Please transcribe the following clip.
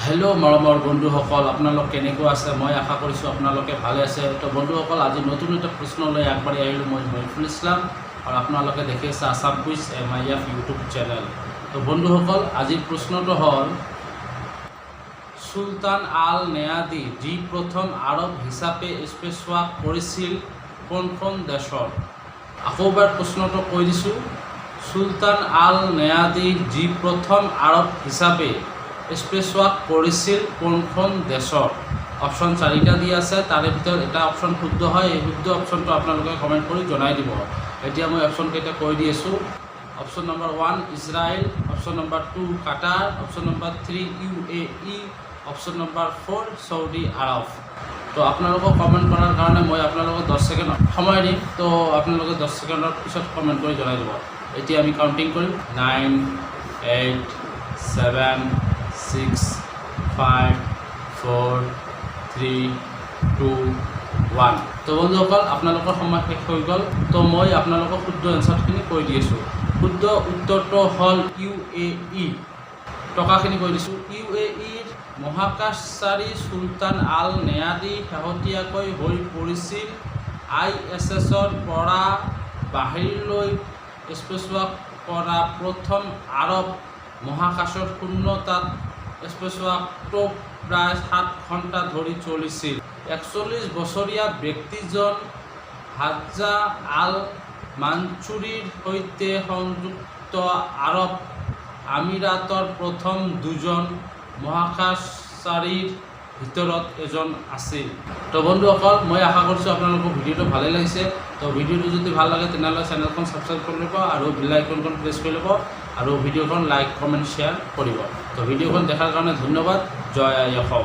Hello' মৰমৰ বন্ধুসকল, আপোনালোক কেনেকৈ আছে? মই আশা কৰিছোঁ আপোনালোকে ভালে আছে। তো বন্ধুসকল, আজি নতুন এটা প্ৰশ্ন লৈ আগবাঢ়ি আহিলোঁ মই মইফুল ইছলাম, আৰু আপোনালোকে দেখি আছে Assam quiz MIF YouTube channel. তো বন্ধুসকল, আজিৰ প্ৰশ্নটো হ'ল সুলতান আল নেয়াদি যি প্ৰথম আৰব হিচাপে স্পেচৱাক কৰিছিল কোনখন দেশৰ? আকৌ এবাৰ প্ৰশ্নটো কৈ দিছোঁ, সুলতান আল নেয়াদি যি প্ৰথম আৰব হিচাপে স্পেচৱাক কৰিছিল কোনখন দেশৰ? অপশ্যন 4টা দি আছে, তাৰে ভিতৰত এটা অপশ্যন শুদ্ধ হয়। এই শুদ্ধ অপশ্যনটো আপোনালোকে কমেণ্ট কৰি জনাই দিব। এতিয়া মই অপশ্যনকেইটা কৈ দি আছোঁ। Option number 1 Israel, option number 2 Qatar, option number 3 UAE, option number 4 Saudi Arabia. তো আপোনালোকক কমেণ্ট কৰাৰ কাৰণে মই আপোনালোকক 10 ছেকেণ্ড সময় দিম। তো আপোনালোকে 10 ছেকেণ্ডৰ পিছত কমেণ্ট কৰি জনাই দিব। এতিয়া আমি কাউণ্টিং কৰিম। 9, 8, 7, 6, 5, 4, 3, 2, 1। তো বন্ধুসকল, আপোনালোকৰ সময় শেষ হৈ গ'ল। তো মই আপোনালোকক শুদ্ধ এনচাৰখিনি কৈ দি আছোঁ। শুদ্ধ উত্তৰটো হ'ল UAE। টকাখিনি কৈ দিছোঁ। UAEৰ মহাকাশচাৰী সুলতান আল নেয়াদি শেহতীয়াকৈ হৈ পৰিছিল ISSৰ পৰা বাহিৰলৈ স্পেচৱাক কৰা প্ৰথম আৰব। মহাকাশৰ শূন্যতাত স্পেচৱাকটো প্ৰায় 7 ঘণ্টা ধৰি চলিছিল। 41 বছৰীয়া ব্যক্তিজন হাজ্জা আল মানচুৰীৰ সৈতে সংযুক্ত আৰব আমিৰাতৰ প্ৰথম 2জন মহাকাশচাৰীৰ ভিতৰত এজন আছিল। তো বন্ধুসকল, মই আশা কৰিছোঁ আপোনালোকৰ ভিডিঅ'টো ভালেই লাগিছে। তো ভিডিঅ'টো যদি ভাল লাগে তেনেহ'লে চেনেলখন ছাবস্ক্ৰাইব কৰি ল'ব আৰু বেল আইকনখন প্ৰেছ কৰি ল'ব আৰু ভিডিঅ'খন লাইক কমেণ্ট শ্বেয়াৰ কৰিব। তো ভিডিঅ'খন দেখাৰ কাৰণে ধন্যবাদ। জয় আই অসম।